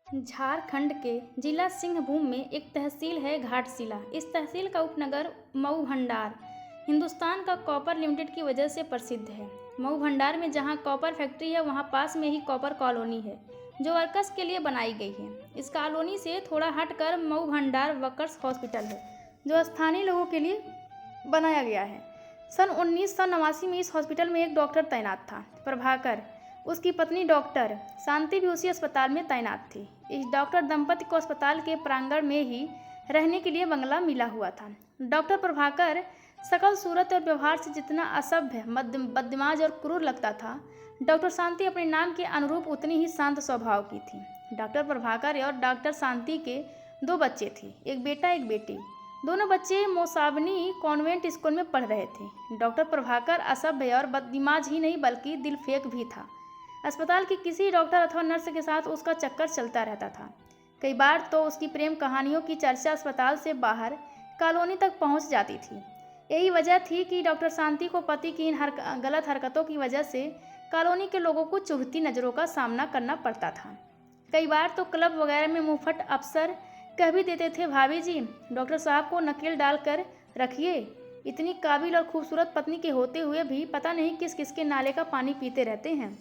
झारखंड के जिला सिंहभूम में एक तहसील है घाटशिला। इस तहसील का उपनगर मऊ भंडार हिंदुस्तान का कॉपर लिमिटेड की वजह से प्रसिद्ध है। मऊ भंडार में जहां कॉपर फैक्ट्री है वहां पास में ही कॉपर कॉलोनी है जो वर्कर्स के लिए बनाई गई है। इस कॉलोनी से थोड़ा हटकर मऊ भंडार वर्कर्स हॉस्पिटल है जो स्थानीय लोगों के लिए बनाया गया है। सन 1989 में इस हॉस्पिटल में एक डॉक्टर तैनात था, प्रभाकर। उसकी पत्नी डॉक्टर शांति भी उसी अस्पताल में तैनात थी। इस डॉक्टर दंपति को अस्पताल के प्रांगण में ही रहने के लिए बंगला मिला हुआ था। डॉक्टर प्रभाकर शकल सूरत और व्यवहार से जितना असभ्य, बदमाश और क्रूर लगता था, डॉक्टर शांति अपने नाम के अनुरूप उतनी ही शांत स्वभाव की थी। डॉक्टर प्रभाकर और डॉक्टर शांति के 2 बच्चे थे, एक बेटा एक बेटी। दोनों बच्चे मोसाबनी कॉन्वेंट स्कूल में पढ़ रहे थे। डॉक्टर प्रभाकर असभ्य और बददिमाग ही नहीं बल्कि दिलफेक भी था। अस्पताल के किसी डॉक्टर अथवा नर्स के साथ उसका चक्कर चलता रहता था। कई बार तो उसकी प्रेम कहानियों की चर्चा अस्पताल से बाहर कॉलोनी तक पहुंच जाती थी। यही वजह थी कि डॉक्टर शांति को पति की इन गलत हरकतों की वजह से कॉलोनी के लोगों को चुभती नज़रों का सामना करना पड़ता था। कई बार तो क्लब वगैरह में मुंहफट अफसर कह भी देते थे, भाभी जी डॉक्टर साहब को नकेल डालकर रखिए। इतनी काबिल और खूबसूरत पत्नी के होते हुए भी पता नहीं किस किसके नाले का पानी पीते रहते हैं।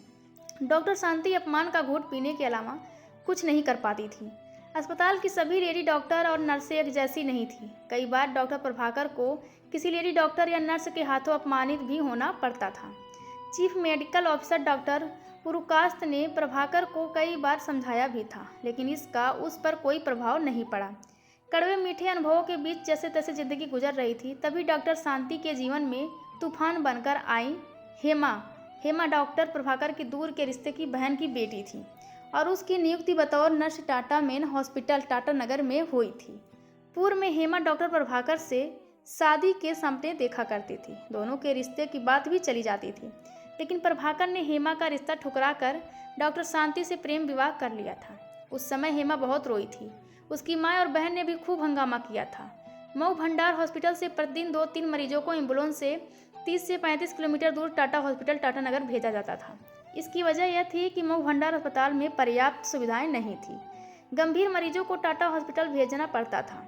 डॉक्टर शांति अपमान का घूंट पीने के अलावा कुछ नहीं कर पाती थी। अस्पताल की सभी लेडी डॉक्टर और नर्सें एक जैसी नहीं थी। कई बार डॉक्टर प्रभाकर को किसी लेडी डॉक्टर या नर्स के हाथों अपमानित भी होना पड़ता था। चीफ मेडिकल ऑफिसर डॉक्टर पुरुकास्त ने प्रभाकर को कई बार समझाया भी था, लेकिन इसका उस पर कोई प्रभाव नहीं पड़ा। कड़वे मीठे अनुभवों के बीच जैसे तैसे जिंदगी गुजर रही थी। तभी डॉक्टर शांति के जीवन में तूफान बनकर आई हेमा डॉक्टर प्रभाकर की दूर के रिश्ते की बहन की बेटी थी और उसकी नियुक्ति बतौर nurse Tata main hospital Tatanagar में हुई थी। पूर्व में हेमा डॉक्टर प्रभाकर से शादी के सपने देखा करती थी। दोनों के रिश्ते की बात भी चली जाती थी, लेकिन प्रभाकर ने हेमा का रिश्ता ठुकराकर डॉक्टर शांति से प्रेम विवाह कर लिया था। उस समय हेमा बहुत रोई थी। उसकी माँ और बहन ने भी खूब हंगामा किया था। मऊ भंडार हॉस्पिटल से प्रतिदिन 2-3 मरीजों को एम्बुलेंस से 30 से 35 किलोमीटर दूर टाटा हॉस्पिटल टाटा नगर भेजा जाता था। इसकी वजह यह थी कि मऊ भंडार अस्पताल में पर्याप्त सुविधाएं नहीं थी। गंभीर मरीजों को टाटा हॉस्पिटल भेजना पड़ता था।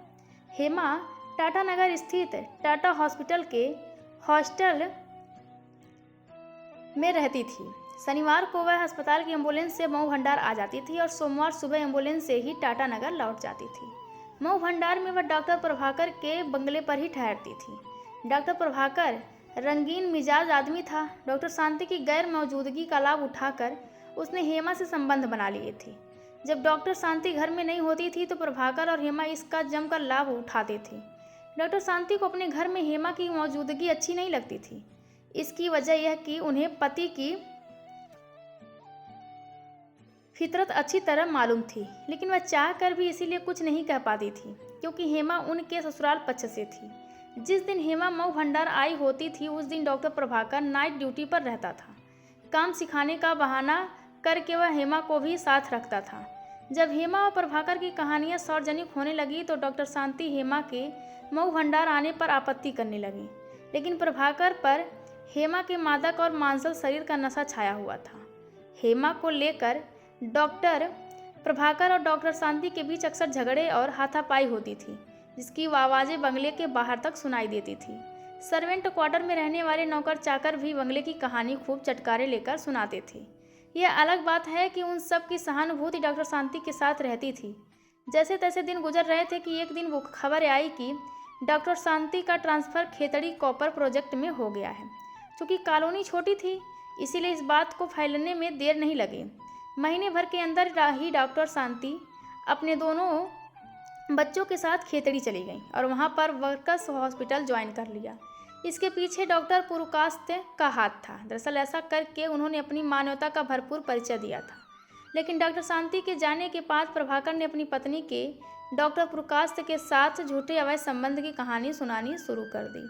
हेमा टाटा नगर स्थित टाटा हॉस्पिटल के हॉस्टल में रहती थी। शनिवार को वह अस्पताल की एम्बुलेंस से मऊ भंडार आ जाती थी और सोमवार सुबह एम्बुलेंस से ही टाटा नगर लौट जाती थी। मऊ भंडार में वह डॉक्टर प्रभाकर के बंगले पर ही ठहरती थी। डॉक्टर प्रभाकर रंगीन मिजाज आदमी था। डॉक्टर शांति की गैर मौजूदगी का लाभ उठाकर उसने हेमा से संबंध बना लिए थे। जब डॉक्टर शांति घर में नहीं होती थी तो प्रभाकर और हेमा इसका जमकर लाभ उठाते थे। डॉक्टर शांति को अपने घर में हेमा की मौजूदगी अच्छी नहीं लगती थी। इसकी वजह यह कि उन्हें पति की फितरत अच्छी तरह मालूम थी, लेकिन वह चाह कर भी इसीलिए कुछ नहीं कह पाती थी क्योंकि हेमा उनके ससुराल पक्ष से थी। जिस दिन हेमा मऊ भंडार आई होती थी उस दिन डॉक्टर प्रभाकर नाइट ड्यूटी पर रहता था। काम सिखाने का बहाना करके वह हेमा को भी साथ रखता था। जब हेमा और प्रभाकर की कहानियां सार्वजनिक होने लगी तो डॉक्टर शांति हेमा के मऊ भंडार आने पर आपत्ति करने लगी, लेकिन प्रभाकर पर हेमा के मादक और मांसल शरीर का नशा छाया हुआ था। हेमा को लेकर डॉक्टर प्रभाकर और डॉक्टर शांति के बीच अक्सर झगड़े और हाथापाई होती थी, जिसकी आवाज़ें बंगले के बाहर तक सुनाई देती थी। सर्वेंट क्वार्टर में रहने वाले नौकर चाकर भी बंगले की कहानी खूब चटकारे लेकर सुनाते थे। यह अलग बात है कि उन सब की सहानुभूति डॉक्टर शांति के साथ रहती थी। जैसे तैसे दिन गुजर रहे थे कि एक दिन वो खबर आई कि डॉक्टर शांति का ट्रांसफ़र खेतड़ी कॉपर प्रोजेक्ट में हो गया है। चूँकि कॉलोनी छोटी थी इसीलिए इस बात को फैलने में देर नहीं लगी। महीने भर के अंदर ही डॉक्टर शांति अपने दोनों बच्चों के साथ खेतड़ी चली गई और वहां पर वर्कर्स हॉस्पिटल ज्वाइन कर लिया। इसके पीछे डॉक्टर पुरुकास्त का हाथ था। दरअसल ऐसा करके उन्होंने अपनी मानवता का भरपूर परिचय दिया था। लेकिन डॉक्टर शांति के जाने के बाद प्रभाकर ने अपनी पत्नी के डॉक्टर पुरुकास्त के साथ झूठे अवैध संबंध की कहानी सुनानी शुरू कर दी,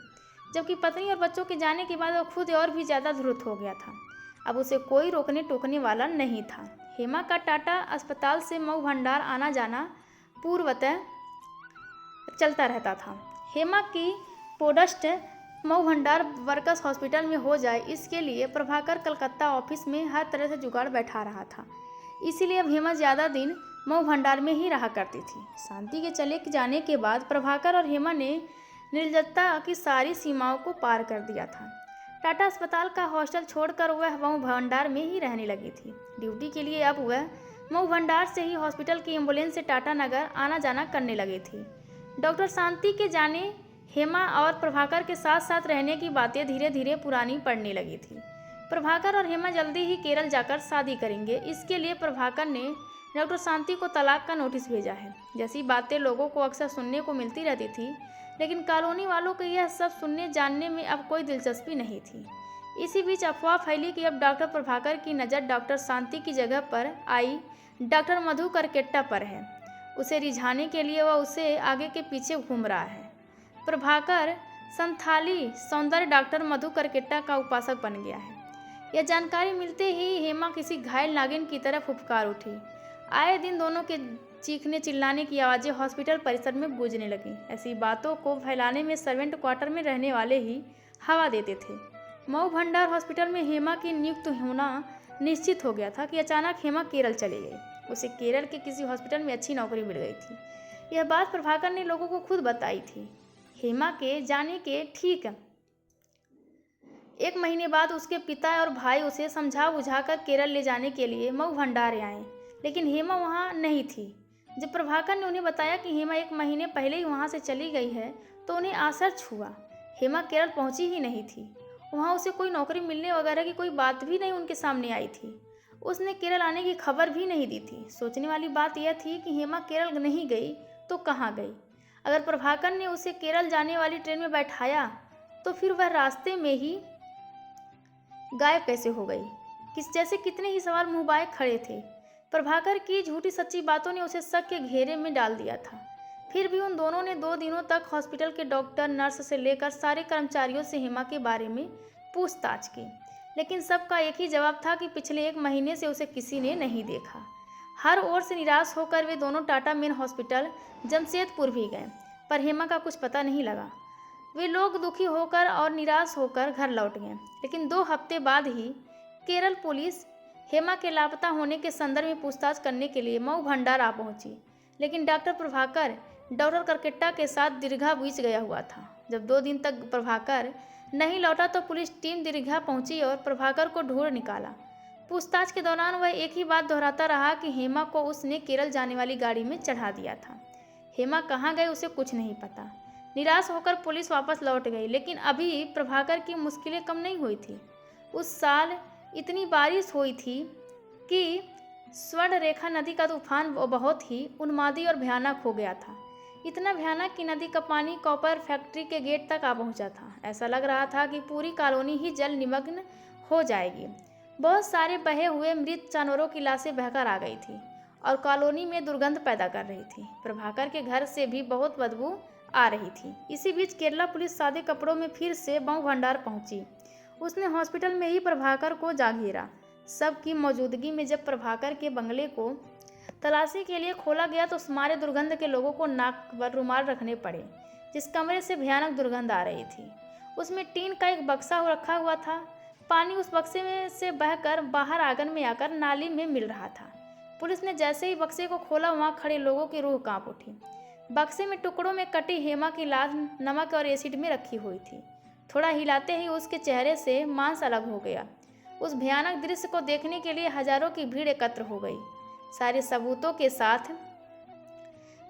जबकि पत्नी और बच्चों के जाने के बाद वह खुद और भी ज़्यादा धुत हो गया था। अब उसे कोई रोकने टोकने वाला नहीं था। हेमा का टाटा अस्पताल से मऊ भंडार आना जाना पूर्वतः चलता रहता था। हेमा की पोस्ट मऊ भंडार वर्कर्स हॉस्पिटल में हो जाए इसके लिए प्रभाकर कलकत्ता ऑफिस में हर तरह से जुगाड़ बैठा रहा था। इसीलिए अब हेमा ज़्यादा दिन मऊ भंडार में ही रहा करती थी। शांति के चले जाने के बाद प्रभाकर और हेमा ने निर्लजता की सारी सीमाओं को पार कर दिया था। टाटा अस्पताल का हॉस्टल छोड़कर वह मऊ भंडार में ही रहने लगी थी। ड्यूटी के लिए अब वह मऊ भंडार से ही हॉस्पिटल की एम्बुलेंस से टाटा नगर आना जाना करने लगी थी। डॉक्टर शांति के जाने हेमा और प्रभाकर के साथ साथ रहने की बातें धीरे धीरे पुरानी पड़ने लगी थी। प्रभाकर और हेमा जल्दी ही केरल जाकर शादी करेंगे। इसके लिए प्रभाकर ने डॉक्टर शांति को तलाक का नोटिस भेजा है। जैसी बातें लोगों को अक्सर सुनने को मिलती रहती थी, लेकिन कॉलोनी वालों को यह सब सुनने जानने में अब कोई दिलचस्पी नहीं थी। इसी बीच अफवाह फैली कि अब डॉक्टर प्रभाकर की नज़र डॉक्टर शांति की जगह पर आई डॉक्टर मधु करकेट्टा पर है। उसे रिझाने के लिए वह उसे आगे के पीछे घूम रहा है। प्रभाकर संथाली सौंदर्य डॉक्टर मधु करकेट्टा का उपासक बन गया है। यह जानकारी मिलते ही हेमा किसी घायल नागिन की तरह फुफकार उठी। आए दिन दोनों के चीखने चिल्लाने की आवाज़ें हॉस्पिटल परिसर में गूंजने लगीं। ऐसी बातों को फैलाने में सर्वेंट क्वार्टर में रहने वाले ही हवा देते थे। मऊ भंडार हॉस्पिटल में हेमा की नियुक्त होना निश्चित हो गया था कि अचानक हेमा केरल चली गई। उसे केरल के किसी हॉस्पिटल में अच्छी नौकरी मिल गई थी। यह बात प्रभाकर ने लोगों को खुद बताई थी। हेमा के जाने के ठीक 1 महीने बाद उसके पिता और भाई उसे समझा बुझाकर केरल ले जाने के लिए मऊ भंडार आए, लेकिन हेमा वहाँ नहीं थी। जब प्रभाकर ने उन्हें बताया कि हेमा 1 महीने पहले ही वहाँ से चली गई है, तो उन्हें आश्चर्य हुआ। हेमा केरल पहुँची ही नहीं थी। वहाँ उसे कोई नौकरी मिलने वगैरह की कोई बात भी नहीं उनके सामने आई थी। उसने केरल आने की खबर भी नहीं दी थी। सोचने वाली बात यह थी कि हेमा केरल नहीं गई तो कहाँ गई। अगर प्रभाकर ने उसे केरल जाने वाली ट्रेन में बैठाया तो फिर वह रास्ते में ही गायब कैसे हो गई। जैसे कितने ही सवाल मुँह बाए खड़े थे। प्रभाकर की झूठी सच्ची बातों ने उसे शक के घेरे में डाल दिया था। फिर भी उन दोनों ने 2 दिनों तक हॉस्पिटल के डॉक्टर नर्स से लेकर सारे कर्मचारियों से हेमा के बारे में पूछताछ की, लेकिन सबका एक ही जवाब था कि पिछले 1 महीने से उसे किसी ने नहीं देखा। हर ओर से निराश होकर वे दोनों टाटा मेन हॉस्पिटल जमशेदपुर भी गए, पर हेमा का कुछ पता नहीं लगा। वे लोग दुखी होकर और निराश होकर घर लौट गए, लेकिन 2 हफ्ते बाद ही केरल पुलिस हेमा के लापता होने के संदर्भ में पूछताछ करने के लिए मऊ भंडार आ पहुंची। लेकिन डॉक्टर प्रभाकर डॉक्टर करकेट्टा के साथ दीर्घा बीच गया हुआ था। जब 2 दिन तक प्रभाकर नहीं लौटा तो पुलिस टीम दीर्घा पहुंची और प्रभाकर को ढूंढ निकाला। पूछताछ के दौरान वह एक ही बात दोहराता रहा कि हेमा को उसने केरल जाने वाली गाड़ी में चढ़ा दिया था। हेमा कहाँ गई उसे कुछ नहीं पता। निराश होकर पुलिस वापस लौट गई, लेकिन अभी प्रभाकर की मुश्किलें कम नहीं हुई थी। उस साल इतनी बारिश हुई थी कि स्वर्ण रेखा नदी का तूफान बहुत ही उन्मादी और भयानक हो गया था। इतना भयानक कि नदी का पानी कॉपर फैक्ट्री के गेट तक आ पहुंचा था। ऐसा लग रहा था कि पूरी कॉलोनी ही जल निमग्न हो जाएगी। बहुत सारे बहे हुए मृत जानवरों की लाशें बहकर आ गई थी और कॉलोनी में दुर्गंध पैदा कर रही थी। प्रभाकर के घर से भी बहुत बदबू आ रही थी। इसी बीच केरला पुलिस सादे कपड़ों में फिर से मऊ भंडार पहुंची। उसने हॉस्पिटल में ही प्रभाकर को जा घेरा। सबकी मौजूदगी में जब प्रभाकर के बंगले को तलाशी के लिए खोला गया तो मारे दुर्गंध के लोगों को नाक पर रुमाल रखने पड़े। जिस कमरे से भयानक दुर्गंध आ रही थी उसमें टीन का एक बक्सा रखा हुआ था। पानी उस बक्से में से बहकर बाहर आंगन में आकर नाली में मिल रहा था। पुलिस ने जैसे ही बक्से को खोला, वहाँ खड़े लोगों की रूह कांप उठी। बक्से में टुकड़ों में कटी हेमा की लाश नमक और एसिड में रखी हुई थी। थोड़ा हिलाते ही उसके चेहरे से मांस अलग हो गया। उस भयानक दृश्य को देखने के लिए हजारों की भीड़ एकत्र हो गई। सारे सबूतों के साथ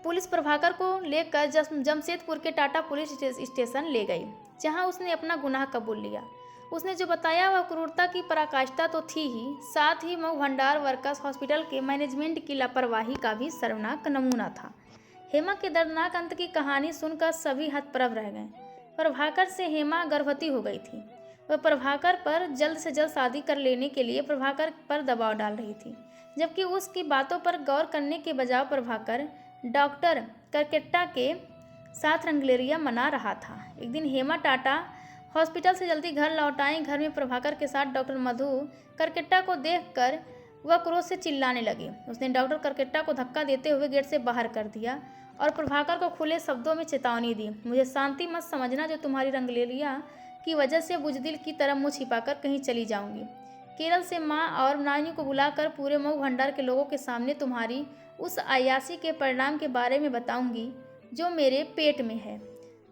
पुलिस प्रभाकर को लेकर जमशेदपुर के टाटा पुलिस स्टेशन ले गई, जहां उसने अपना गुनाह कबूल लिया। उसने जो बताया वह क्रूरता की पराकाष्ठा तो थी ही, साथ ही मऊ भंडार वर्कर्स हॉस्पिटल के मैनेजमेंट की लापरवाही का भी शर्मनाक नमूना था। हेमा के दर्दनाक अंत की कहानी सुनकर सभी हतप्रभ रह गए। प्रभाकर से हेमा गर्भवती हो गई थी। वह प्रभाकर पर जल्द से जल्द शादी कर लेने के लिए प्रभाकर पर दबाव डाल रही थी, जबकि उसकी बातों पर गौर करने के बजाय प्रभाकर डॉक्टर करकेट्टा के साथ रंगलेरिया मना रहा था। एक दिन हेमा टाटा हॉस्पिटल से जल्दी घर लौट आई। घर में प्रभाकर के साथ डॉक्टर मधु करकेट्टा को देखकर वह क्रोध से चिल्लाने लगी। उसने डॉक्टर करकेट्टा को धक्का देते हुए गेट से बाहर कर दिया और प्रभाकर को खुले शब्दों में चेतावनी दी, मुझे शांति मत समझना, जो तुम्हारी रंगलेलिया की वजह से बुजदिल की तरह मुँह छिपाकर कहीं चली जाऊंगी। केरल से माँ और नानी को बुलाकर पूरे मऊ भंडार के लोगों के सामने तुम्हारी उस अय्याशी के परिणाम के बारे में बताऊंगी जो मेरे पेट में है,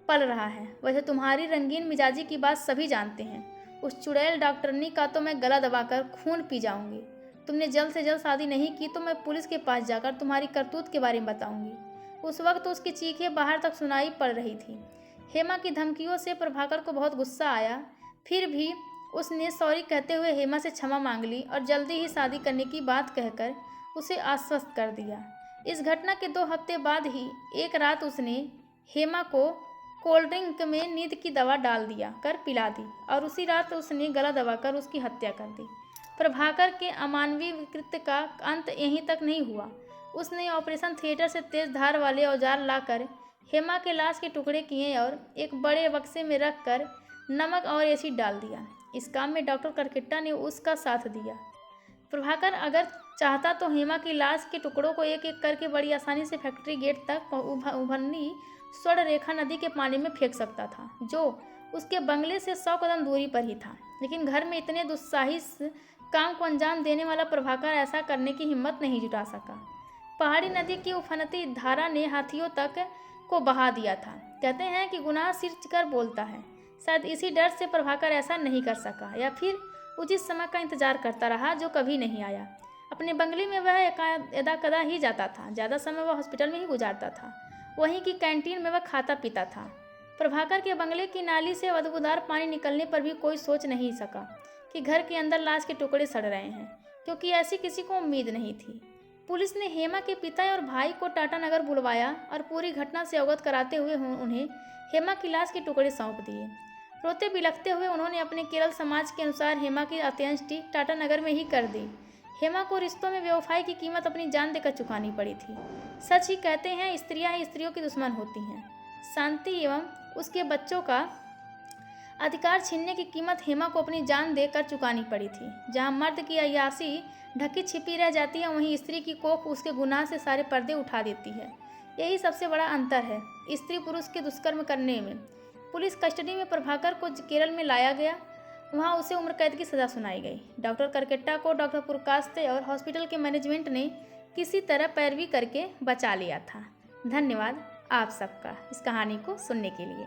पल रहा है। वैसे तुम्हारी रंगीन मिजाजी की बात सभी जानते हैं। उस चुड़ैल डॉक्टरनी का तो मैं गला दबाकर खून पी जाऊंगी। तुमने जल्द से जल्द शादी नहीं की तो मैं पुलिस के पास जाकर तुम्हारी करतूत के बारे में बताऊंगी। उस वक्त उसकी चीखें बाहर तक सुनाई पड़ रही थी। हेमा की धमकियों से प्रभाकर को बहुत गुस्सा आया। फिर भी उसने सॉरी कहते हुए हेमा से क्षमा मांग ली और जल्दी ही शादी करने की बात कहकर उसे आश्वस्त कर दिया। इस घटना के 2 हफ्ते बाद ही एक रात उसने हेमा को कोल्ड ड्रिंक में नींद की दवा डाल दिया कर पिला दी और उसी रात उसने गला दबाकर उसकी हत्या कर दी। प्रभाकर के अमानवीय कृत्य का अंत यहीं तक नहीं हुआ। उसने ऑपरेशन थिएटर से तेज धार वाले औजार लाकर हेमा के लाश के टुकड़े किए और एक बड़े बक्से में रखकर नमक और एसिड डाल दिया। इस काम में डॉक्टर करकेट्टा ने उसका साथ दिया। प्रभाकर अगर चाहता तो हेमा की लाश के टुकड़ों को एक एक करके बड़ी आसानी से फैक्ट्री गेट तक उभरनी स्वर्ण रेखा नदी के पानी में फेंक सकता था, जो उसके बंगले से 100 कदम दूरी पर ही था। लेकिन घर में इतने दुस्साहस काम को अंजाम देने वाला प्रभाकर ऐसा करने की हिम्मत नहीं जुटा सका। पहाड़ी नदी की उफनती धारा ने हाथियों तक को बहा दिया था। कहते हैं कि गुनाह सिर कर बोलता है। शायद इसी डर से प्रभाकर ऐसा नहीं कर सका या फिर उचित समय का इंतजार करता रहा जो कभी नहीं आया। अपने बंगले में वह यदा कदा ही जाता था। ज़्यादा समय वह हॉस्पिटल में ही गुजारता था। वहीं की कैंटीन में वह खाता पीता था। प्रभाकर के बंगले की नाली से बदबूदार पानी निकलने पर भी कोई सोच नहीं सका कि घर के अंदर लाश के टुकड़े सड़ रहे हैं, क्योंकि ऐसी किसी को उम्मीद नहीं थी। पुलिस ने हेमा के पिता और भाई को टाटानगर बुलवाया और पूरी घटना से अवगत कराते हुए उन्हें हेमा की लाश के टुकड़े सौंप दिए। रोते बिलखते हुए उन्होंने अपने केरल समाज के अनुसार हेमा की अंत्येष्टि टाटानगर में ही कर दी। हेमा को रिश्तों में बेवफाई की कीमत अपनी जान देकर चुकानी पड़ी थी। सच ही कहते हैं, स्त्रियां ही स्त्रियों की दुश्मन होती हैं। शांति एवं उसके बच्चों का अधिकार छीनने की कीमत हेमा को अपनी जान देकर चुकानी पड़ी थी। जहां मर्द की अय्याशी ढकी छिपी रह जाती है, वहीं स्त्री की कोख उसके गुनाह से सारे पर्दे उठा देती है। यही सबसे बड़ा अंतर है स्त्री पुरुष के दुष्कर्म करने में। पुलिस कस्टडी में प्रभाकर को केरल में लाया गया। वहां उसे उम्र कैद की सज़ा सुनाई गई। डॉक्टर करकेट्टा को डॉक्टर पुरकास्ते और हॉस्पिटल के मैनेजमेंट ने किसी तरह पैरवी करके बचा लिया था। धन्यवाद आप सबका इस कहानी को सुनने के लिए।